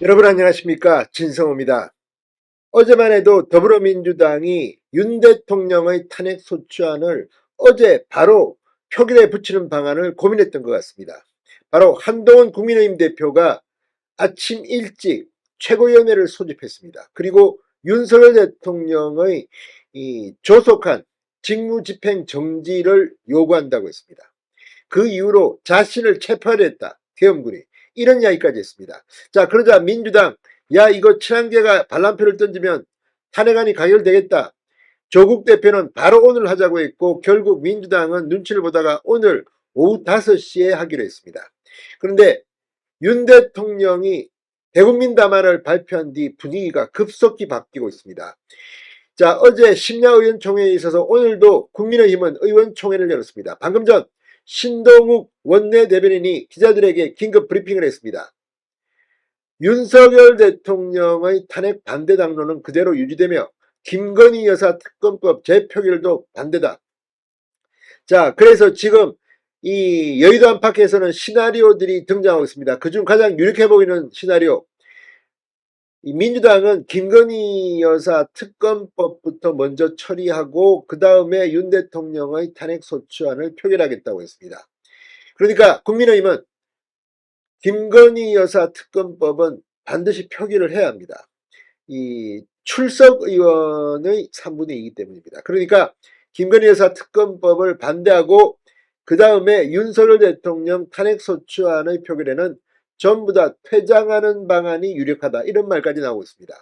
여러분 안녕하십니까, 진성호입니다. 어제만 해도 더불어민주당이 윤 대통령의 탄핵소추안을 어제 바로 표결에 붙이는 방안을 고민했던 것 같습니다. 바로 한동훈 국민의힘 대표가 아침 일찍 최고위원회를 소집했습니다. 그리고 윤석열 대통령의 이 조속한 직무집행 정지를 요구한다고 했습니다. 그 이후로 자신을 체포하려 계엄군이, 이런 이야기까지 했습니다. 자, 그러자 민주당, 야, 이거 친한계가 반란표를 던지면 탄핵안이 가결되겠다. 조국 대표는 바로 오늘 하자고 했고, 결국 민주당은 눈치를 보다가 오늘 오후 5시에 하기로 했습니다. 그런데 윤 대통령이 대국민 담화를 발표한 뒤 분위기가 급속히 바뀌고 있습니다. 자, 어제 심야의원총회에 있어서 오늘도 국민의힘은 의원총회를 열었습니다. 방금 전 신동욱 원내대변인이 기자들에게 긴급 브리핑을 했습니다. 윤석열 대통령의 탄핵 반대 당론은 그대로 유지되며 김건희 여사 특검법 재표결도 반대다. 자, 그래서 지금 이 여의도 안팎에서는 시나리오들이 등장하고 있습니다. 그중 가장 유력해 보이는 시나리오, 민주당은 김건희 여사 특검법부터 먼저 처리하고 그 다음에 윤 대통령의 탄핵소추안을 표결하겠다고 했습니다. 그러니까 국민의힘은 김건희 여사 특검법은 반드시 표결을 해야 합니다. 이 출석 의원의 3분의 2이기 때문입니다. 그러니까 김건희 여사 특검법을 반대하고 그 다음에 윤석열 대통령 탄핵소추안의 표결에는 전부 다 퇴장하는 방안이 유력하다, 이런 말까지 나오고 있습니다.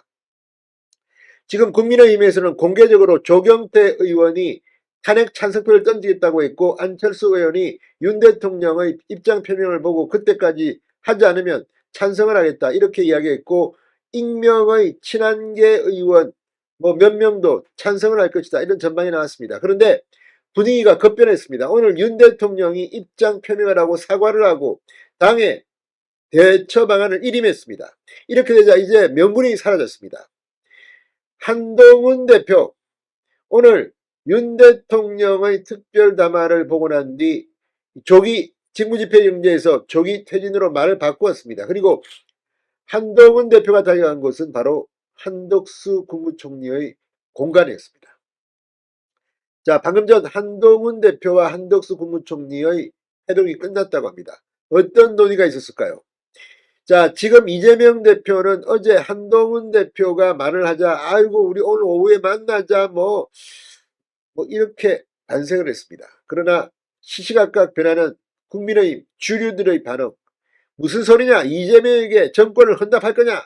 지금 국민의힘에서는 공개적으로 조경태 의원이 탄핵 찬성표를 던지겠다고 했고, 안철수 의원이 윤 대통령의 입장 표명을 보고 그때까지 하지 않으면 찬성을 하겠다, 이렇게 이야기했고, 익명의 친한계 의원 몇 명도 찬성을 할 것이다, 이런 전망이 나왔습니다. 그런데 분위기가 급변했습니다. 오늘 윤 대통령이 입장 표명을 하고 사과를 하고 당의 대처 방안을 일임했습니다. 이렇게 되자 이제 명분이 사라졌습니다. 한동훈 대표, 오늘 윤 대통령의 특별 담화를 보고 난 뒤 조기 직무집행정지에서 조기 퇴진으로 말을 바꾸었습니다. 그리고 한동훈 대표가 달려간 곳은 바로 한덕수 국무총리의 공간이었습니다. 자, 방금 전 한동훈 대표와 한덕수 국무총리의 회동이 끝났다고 합니다. 어떤 논의가 있었을까요? 자, 지금 이재명 대표는 어제 한동훈 대표가 말을 하자, 아이고, 우리 오늘 오후에 만나자, 이렇게 반색을 했습니다. 그러나 시시각각 변하는 국민의힘 주류들의 반응. 무슨 소리냐? 이재명에게 정권을 헌납할 거냐?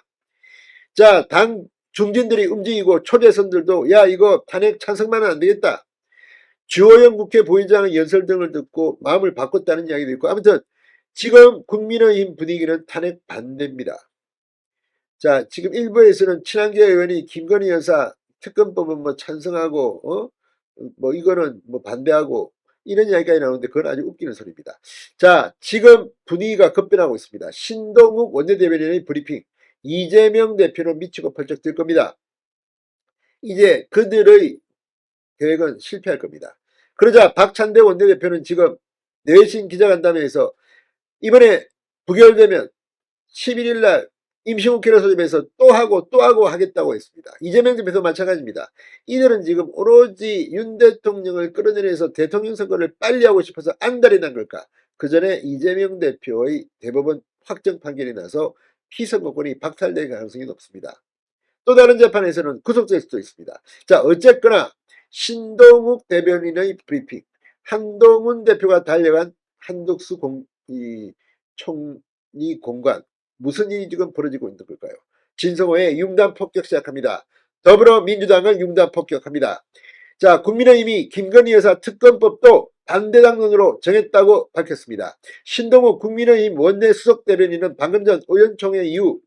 자, 당 중진들이 움직이고 초대선들도, 야, 이거 탄핵 찬성만은 안 되겠다. 주호영 국회 부의장의 연설 등을 듣고 마음을 바꿨다는 이야기도 있고, 아무튼 지금 국민의힘 분위기는 탄핵 반대입니다. 자, 지금 일부에서는 친한계 의원이 김건희 여사 특검법은 찬성하고, 이거는 반대하고, 이런 이야기가 나오는데 그건 아주 웃기는 소리입니다. 자, 지금 분위기가 급변하고 있습니다. 신동욱 원내대변인의 브리핑. 이재명 대표는 미치고 펄쩍 뛸 겁니다. 이제 그들의 계획은 실패할 겁니다. 그러자 박찬대 원내대표는 지금 내신 기자간담회에서 이번에 부결되면 11일 날 임시국회를 소집해서 또 하고 하겠다고 했습니다. 이재명 대표도 마찬가지입니다. 이들은 지금 오로지 윤 대통령을 끌어내려서 대통령 선거를 빨리 하고 싶어서 안달이 난 걸까? 그 전에 이재명 대표의 대법원 확정 판결이 나서 피선거권이 박탈될 가능성이 높습니다. 또 다른 재판에서는 구속될 수도 있습니다. 자, 어쨌거나 신동욱 대변인의 브리핑, 한동훈 대표가 달려간 한덕수 총리 공간, 무슨 일이 지금 벌어지고 있는 걸까요? 진성호의 융단 폭격 시작합니다. 더불어민주당은 융단 폭격합니다. 자, 국민의힘이 김건희 여사 특검법도 반대 당론으로 정했다고 밝혔습니다. 신동욱 국민의힘 원내 수석 대변인은 방금 전 의원총회 이후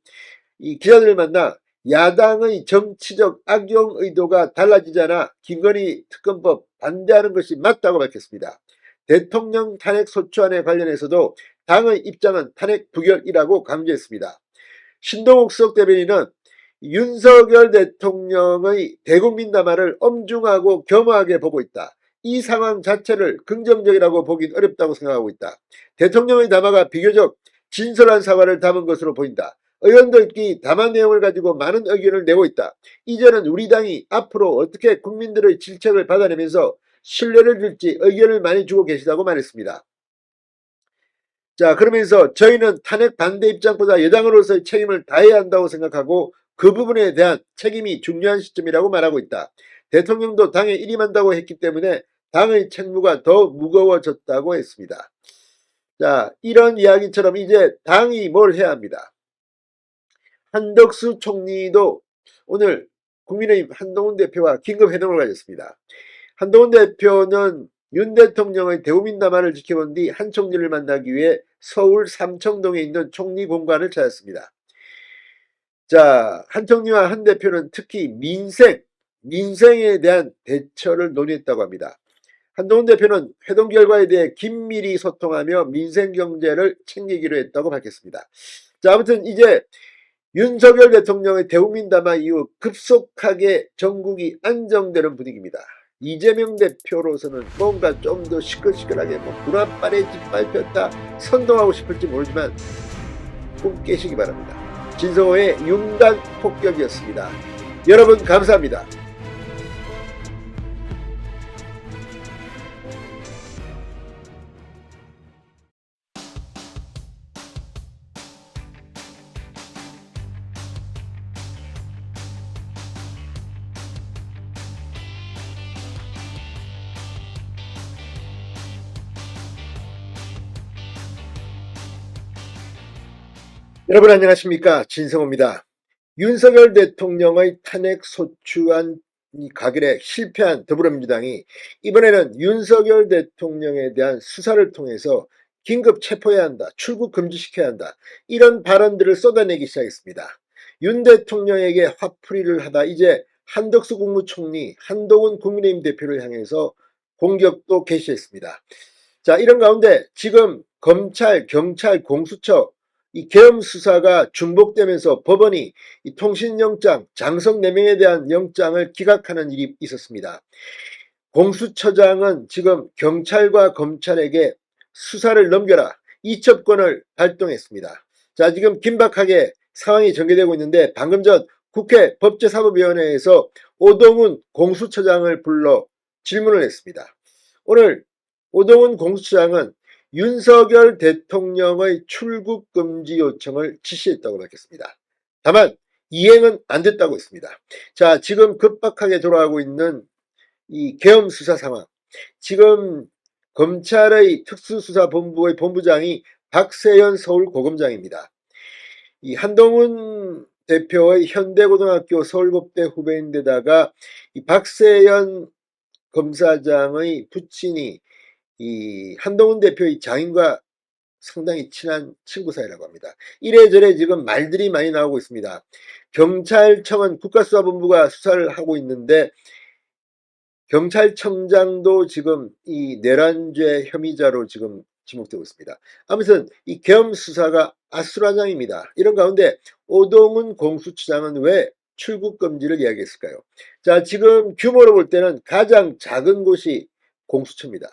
이 기자들을 만나 야당의 정치적 악용 의도가 달라지잖아 김건희 특검법 반대하는 것이 맞다고 밝혔습니다. 대통령 탄핵 소추안에 관련해서도 당의 입장은 탄핵 부결이라고 강조했습니다. 신동욱 수석 대변인은 윤석열 대통령의 대국민 담화를 엄중하고 겸허하게 보고 있다. 이 상황 자체를 긍정적이라고 보긴 어렵다고 생각하고 있다. 대통령의 담화가 비교적 진솔한 사과를 담은 것으로 보인다. 의원들끼리 담화 내용을 가지고 많은 의견을 내고 있다. 이제는 우리 당이 앞으로 어떻게 국민들의 질책을 받아내면서 신뢰를 줄지 의견을 많이 주고 계시다고 말했습니다. 자, 그러면서 저희는 탄핵 반대 입장보다 여당으로서의 책임을 다해야 한다고 생각하고 그 부분에 대한 책임이 중요한 시점이라고 말하고 있다. 대통령도 당에 일임한다고 했기 때문에 당의 책무가 더 무거워졌다고 했습니다. 자, 이런 이야기처럼 이제 당이 뭘 해야 합니다. 한덕수 총리도 오늘 국민의힘 한동훈 대표와 긴급회동을 가졌습니다. 한동훈 대표는 윤 대통령의 대국민담화를 지켜본 뒤 한 총리를 만나기 위해 서울 삼청동에 있는 총리 공관을 찾았습니다. 자, 한 총리와 한 대표는 특히 민생에 대한 대처를 논의했다고 합니다. 한동훈 대표는 회동 결과에 대해 긴밀히 소통하며 민생 경제를 챙기기로 했다고 밝혔습니다. 자, 아무튼 이제 윤석열 대통령의 대국민담화 이후 급속하게 전국이 안정되는 분위기입니다. 이재명 대표로서는 뭔가 좀 더 시끌시끌하게 불안빨에 짓밟혔다 선동하고 싶을지 모르지만 꿈 깨시기 바랍니다. 진성호의 융단 폭격이었습니다. 여러분 감사합니다. 여러분 안녕하십니까, 진성호입니다. 윤석열 대통령의 탄핵 소추안 가결에 실패한 더불어민주당이 이번에는 윤석열 대통령에 대한 수사를 통해서 긴급 체포해야 한다, 출국 금지시켜야 한다, 이런 발언들을 쏟아내기 시작했습니다. 윤 대통령에게 화풀이를 하다 이제 한덕수 국무총리, 한동훈 국민의힘 대표를 향해서 공격도 개시했습니다. 자, 이런 가운데 지금 검찰, 경찰, 공수처 이 계엄 수사가 중복되면서 법원이 이 통신영장, 장성 4명에 대한 영장을 기각하는 일이 있었습니다. 공수처장은 지금 경찰과 검찰에게 수사를 넘겨라, 이첩권을 발동했습니다. 자, 지금 긴박하게 상황이 전개되고 있는데 방금 전 국회 법제사법위원회에서 오동훈 공수처장을 불러 질문을 했습니다. 오늘 오동훈 공수처장은 윤석열 대통령의 출국 금지 요청을 지시했다고 밝혔습니다. 다만 이행은 안 됐다고 했습니다. 자, 지금 급박하게 돌아가고 있는 이 계엄 수사 상황. 지금 검찰의 특수수사본부의 본부장이 박세현 서울고검장입니다. 이 한동훈 대표의 현대고등학교 서울법대 후배인데다가 이 박세현 검사장의 부친이 이 한동훈 대표의 장인과 상당히 친한 친구 사이라고 합니다. 이래저래 지금 말들이 많이 나오고 있습니다. 경찰청은 국가수사본부가 수사를 하고 있는데 경찰청장도 지금 이 내란죄 혐의자로 지금 지목되고 있습니다. 아무튼 이 계엄 수사가 아수라장입니다. 이런 가운데 오동훈 공수처장은 왜 출국 금지를 이야기했을까요? 자, 지금 규모로 볼 때는 가장 작은 곳이 공수처입니다.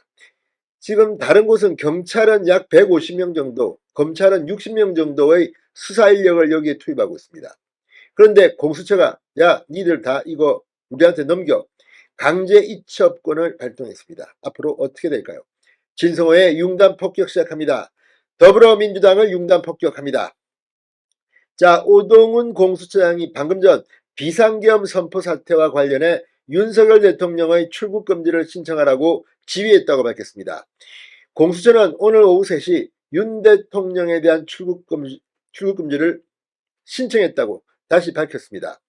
지금 다른 곳은 경찰은 약 150명 정도, 검찰은 60명 정도의 수사 인력을 여기에 투입하고 있습니다. 그런데 공수처가 야, 니들 다 이거 우리한테 넘겨, 강제 이첩권을 발동했습니다. 앞으로 어떻게 될까요? 진성호의 융단 폭격 시작합니다. 더불어민주당을 융단 폭격합니다. 자, 오동훈 공수처장이 방금 전 비상계엄 선포 사태와 관련해 윤석열 대통령의 출국 금지를 신청하라고 지휘했다고 밝혔습니다. 공수처는 오늘 오후 3시 윤 대통령에 대한 출국 금지를 신청했다고 다시 밝혔습니다.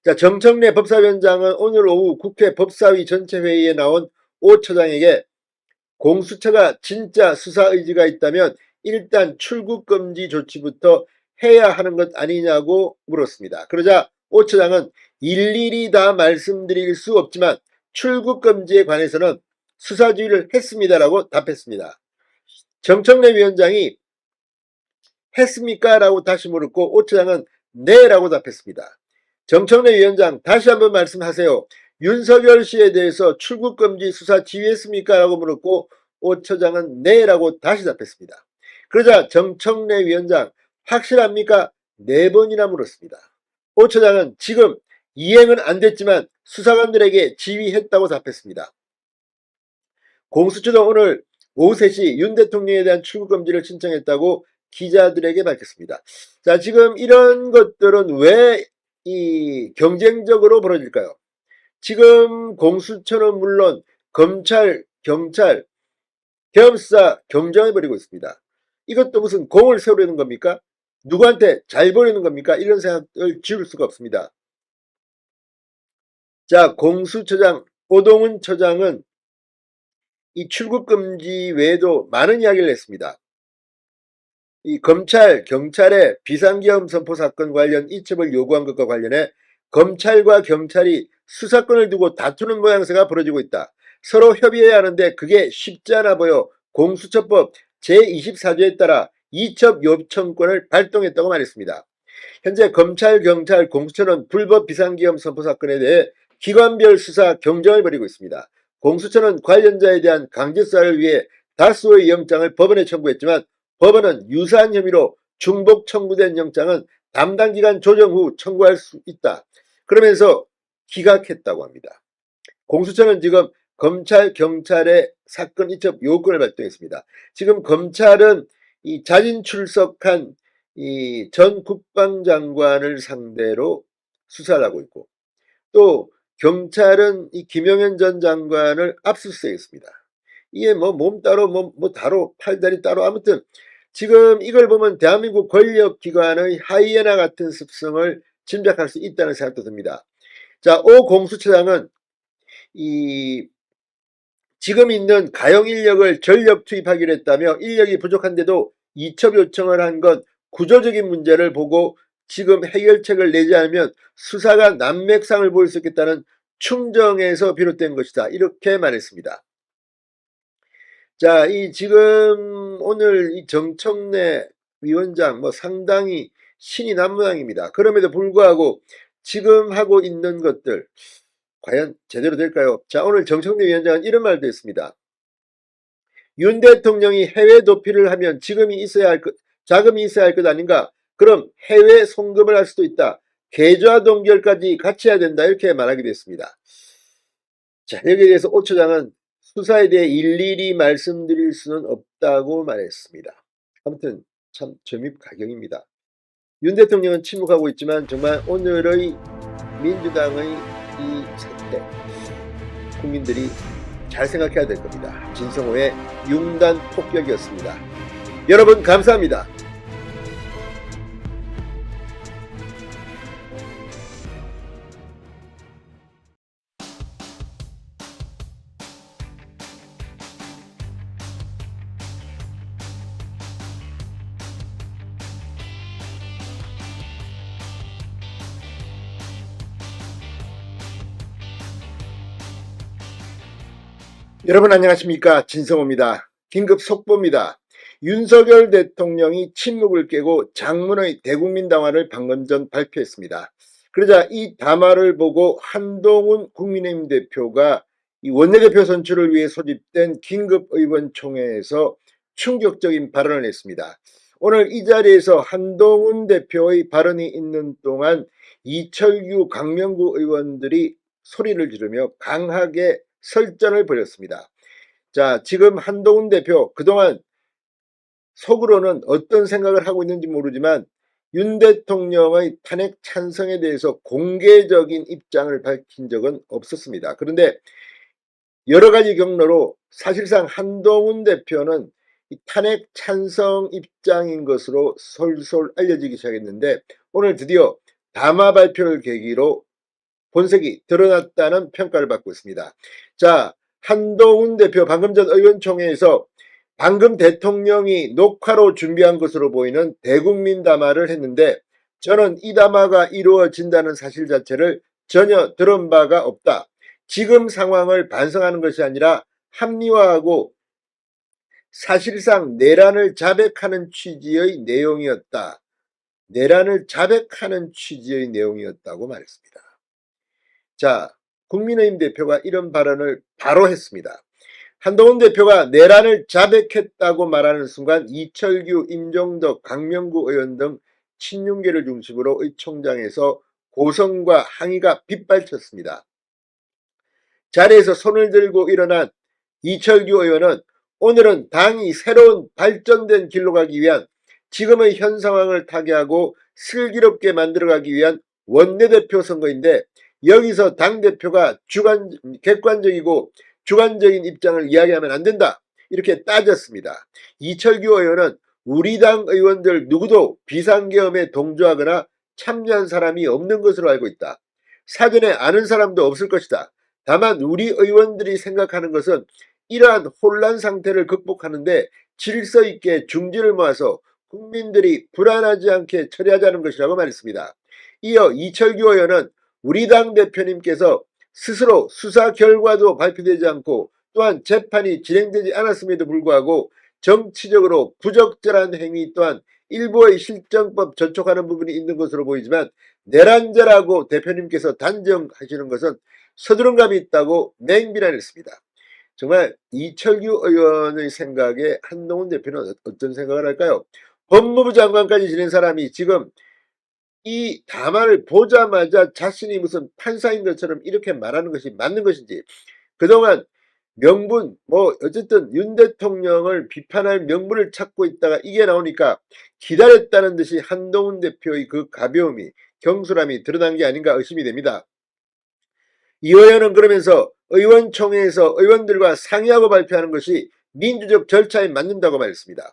자, 정청래 법사위원장은 오늘 오후 국회 법사위 전체 회의에 나온 오 처장에게 공수처가 진짜 수사 의지가 있다면 일단 출국 금지 조치부터 해야 하는 것 아니냐고 물었습니다. 그러자 오 처장은 일일이 다 말씀드릴 수 없지만 출국 금지에 관해서는 수사 지휘를 했습니다라고 답했습니다. 정청래 위원장이 했습니까? 라고 다시 물었고 오 처장은 네 라고 답했습니다. 정청래 위원장 다시 한번 말씀하세요. 윤석열 씨에 대해서 출국 금지 수사 지휘했습니까? 라고 물었고 오 처장은 네 라고 다시 답했습니다. 그러자 정청래 위원장 확실합니까? 4번이나 물었습니다. 오 처장은 지금 이행은 안 됐지만 수사관들에게 지휘했다고 답했습니다. 공수처도 오늘 오후 3시 윤 대통령에 대한 출국 금지를 신청했다고 기자들에게 밝혔습니다. 자, 지금 이런 것들은 왜 이 경쟁적으로 벌어질까요? 지금 공수처는 물론 검찰, 경찰, 계엄수사 경쟁해버리고 있습니다. 이것도 무슨 공을 세우려는 겁니까? 누구한테 잘 보려는 겁니까? 이런 생각을 지울 수가 없습니다. 자, 공수처장 오동훈 처장은 이 출국 금지 외에도 많은 이야기를 했습니다. 이 검찰, 경찰의 비상계엄 선포 사건 관련 이첩을 요구한 것과 관련해 검찰과 경찰이 수사권을 두고 다투는 모양새가 벌어지고 있다. 서로 협의해야 하는데 그게 쉽지 않아 보여 공수처법 제24조에 따라 이첩 요청권을 발동했다고 말했습니다. 현재 검찰, 경찰, 공수처는 불법 비상계엄 선포 사건에 대해 기관별 수사 경쟁을 벌이고 있습니다. 공수처는 관련자에 대한 강제수사를 위해 다수의 영장을 법원에 청구했지만 법원은 유사한 혐의로 중복 청구된 영장은 담당 기관 조정 후 청구할 수 있다. 그러면서 기각했다고 합니다. 공수처는 지금 검찰, 경찰의 사건 이첩 요건을 발동했습니다. 지금 검찰은 이 자진 출석한 이 전 국방장관을 상대로 수사를 하고 있고 또 경찰은 이 김용현 전 장관을 압수수색했습니다. 이게 뭐 몸 따로 몸 따로 팔다리 따로 아무튼 지금 이걸 보면 대한민국 권력기관의 하이에나 같은 습성을 짐작할 수 있다는 생각도 듭니다. 자, 오 공수처장은 이 지금 있는 가용 인력을 전력 투입하기로 했다며 인력이 부족한데도 이첩 요청을 한 건 구조적인 문제를 보고 지금 해결책을 내지 않으면 수사가 난맥상을 보일 수 있겠다는 충정에서 비롯된 것이다. 이렇게 말했습니다. 자, 이 지금 오늘 이 정청래 위원장 상당히 신이 난 모양입니다. 그럼에도 불구하고 지금 하고 있는 것들 과연 제대로 될까요? 자, 오늘 정청래 위원장은 이런 말도 했습니다. 윤 대통령이 해외 도피를 하면 자금이 있어야 할 것 아닌가? 그럼 해외 송금을 할 수도 있다. 계좌 동결까지 같이 해야 된다. 이렇게 말하기도 했습니다. 자, 여기에 대해서 오 처장은 수사에 대해 일일이 말씀드릴 수는 없다고 말했습니다. 아무튼 참 점입가경입니다. 윤 대통령은 침묵하고 있지만 정말 오늘의 민주당의 이 사태 국민들이 잘 생각해야 될 겁니다. 진성호의 융단 폭격이었습니다. 여러분 감사합니다. 여러분 안녕하십니까, 진성호입니다. 긴급 속보입니다. 윤석열 대통령이 침묵을 깨고 장문의 대국민 담화를 방금 전 발표했습니다. 그러자 이 담화를 보고 한동훈 국민의힘 대표가 이 원내대표 선출을 위해 소집된 긴급의원총회에서 충격적인 발언을 했습니다. 오늘 이 자리에서 한동훈 대표의 발언이 있는 동안 이철규, 강명구 의원들이 소리를 지르며 강하게 설전을 벌였습니다. 자, 지금 한동훈 대표 그동안 속으로는 어떤 생각을 하고 있는지 모르지만 윤 대통령의 탄핵 찬성에 대해서 공개적인 입장을 밝힌 적은 없었습니다. 그런데 여러 가지 경로로 사실상 한동훈 대표는 이 탄핵 찬성 입장인 것으로 솔솔 알려지기 시작했는데 오늘 드디어 담화 발표를 계기로 본색이 드러났다는 평가를 받고 있습니다. 자, 한동훈 대표 방금 전 의원총회에서 방금 대통령이 녹화로 준비한 것으로 보이는 대국민 담화를 했는데 저는 이 담화가 이루어진다는 사실 자체를 전혀 들은 바가 없다. 지금 상황을 반성하는 것이 아니라 합리화하고 사실상 내란을 자백하는 취지의 내용이었다. 내란을 자백하는 취지의 내용이었다고 말했습니다. 자, 국민의힘 대표가 이런 발언을 바로 했습니다. 한동훈 대표가 내란을 자백했다고 말하는 순간 이철규, 임종덕, 강명구 의원 등 친윤계를 중심으로 의총장에서 고성과 항의가 빗발쳤습니다. 자리에서 손을 들고 일어난 이철규 의원은 오늘은 당이 새로운 발전된 길로 가기 위한 지금의 현 상황을 타개하고 슬기롭게 만들어가기 위한 원내대표 선거인데 여기서 당대표가 객관적이고 주관적인 입장을 이야기하면 안 된다. 이렇게 따졌습니다. 이철규 의원은 우리 당 의원들 누구도 비상계엄에 동조하거나 참여한 사람이 없는 것으로 알고 있다. 사전에 아는 사람도 없을 것이다. 다만 우리 의원들이 생각하는 것은 이러한 혼란 상태를 극복하는데 질서 있게 중지를 모아서 국민들이 불안하지 않게 처리하자는 것이라고 말했습니다. 이어 이철규 의원은 우리 당 대표님께서 스스로 수사 결과도 발표되지 않고 또한 재판이 진행되지 않았음에도 불구하고 정치적으로 부적절한 행위 또한 일부의 실정법 저촉하는 부분이 있는 것으로 보이지만 내란죄라고 대표님께서 단정하시는 것은 서두른감이 있다고 맹비난했습니다. 정말 이철규 의원의 생각에 한동훈 대표는 어떤 생각을 할까요? 법무부 장관까지 지낸 사람이 지금 이 담화를 보자마자 자신이 무슨 판사인 것처럼 이렇게 말하는 것이 맞는 것인지, 그동안 명분 어쨌든 윤 대통령을 비판할 명분을 찾고 있다가 이게 나오니까 기다렸다는 듯이 한동훈 대표의 그 가벼움이 경솔함이 드러난 게 아닌가 의심이 됩니다. 이 의원은 그러면서 의원총회에서 의원들과 상의하고 발표하는 것이 민주적 절차에 맞는다고 말했습니다.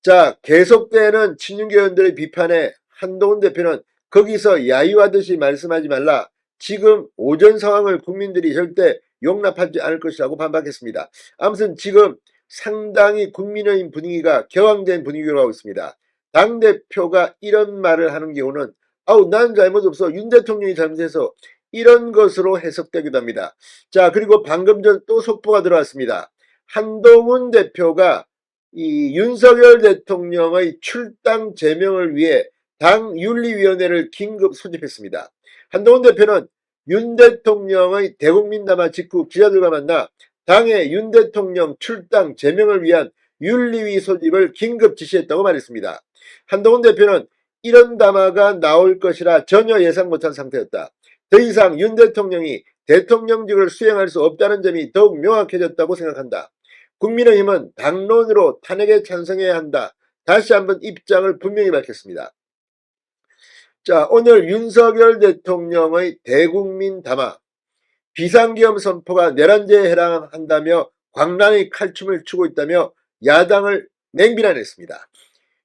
자, 계속되는 친윤계 의원들의 비판에 한동훈 대표는 거기서 야유하듯이 말씀하지 말라. 지금 오전 상황을 국민들이 절대 용납하지 않을 것이라고 반박했습니다. 아무튼 지금 상당히 국민의힘 분위기가 격앙된 분위기로 가고 있습니다. 당대표가 이런 말을 하는 경우는 난 잘못 없어. 윤 대통령이 잘못해서 이런 것으로 해석되기도 합니다. 자, 그리고 방금 전 또 속보가 들어왔습니다. 한동훈 대표가 이 윤석열 대통령의 출당 제명을 위해 당 윤리위원회를 긴급 소집했습니다. 한동훈 대표는 윤 대통령의 대국민 담화 직후 기자들과 만나 당의 윤 대통령 출당 제명을 위한 윤리위 소집을 긴급 지시했다고 말했습니다. 한동훈 대표는 이런 담화가 나올 것이라 전혀 예상 못한 상태였다. 더 이상 윤 대통령이 대통령직을 수행할 수 없다는 점이 더욱 명확해졌다고 생각한다. 국민의힘은 당론으로 탄핵에 찬성해야 한다. 다시 한번 입장을 분명히 밝혔습니다. 자, 오늘 윤석열 대통령의 대국민 담화, 비상계엄 선포가 내란죄에 해당한다며 광란의 칼춤을 추고 있다며 야당을 맹비난했습니다.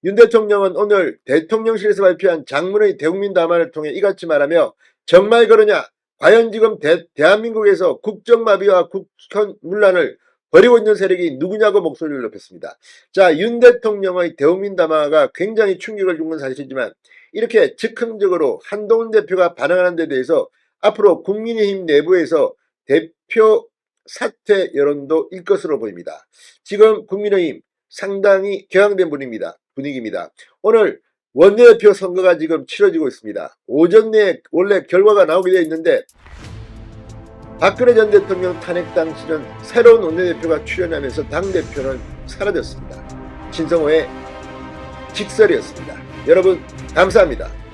윤 대통령은 오늘 대통령실에서 발표한 장문의 대국민 담화를 통해 이같이 말하며 정말 그러냐? 과연 지금 대한민국에서 국정마비와 국현문란을 벌이고 있는 세력이 누구냐고 목소리를 높였습니다. 자, 윤 대통령의 대국민 담화가 굉장히 충격을 준 건 사실이지만 이렇게 즉흥적으로 한동훈 대표가 반응하는 데 대해서 앞으로 국민의힘 내부에서 대표 사퇴 여론도 일 것으로 보입니다. 지금 국민의힘 상당히 격앙된 분위기입니다. 오늘 원내대표 선거가 지금 치러지고 있습니다. 오전 내에 원래 결과가 나오게 되어 있는데 박근혜 전 대통령 탄핵 당시는 새로운 원내대표가 출연하면서 당대표는 사라졌습니다. 진성호의 직설이었습니다. 여러분 감사합니다.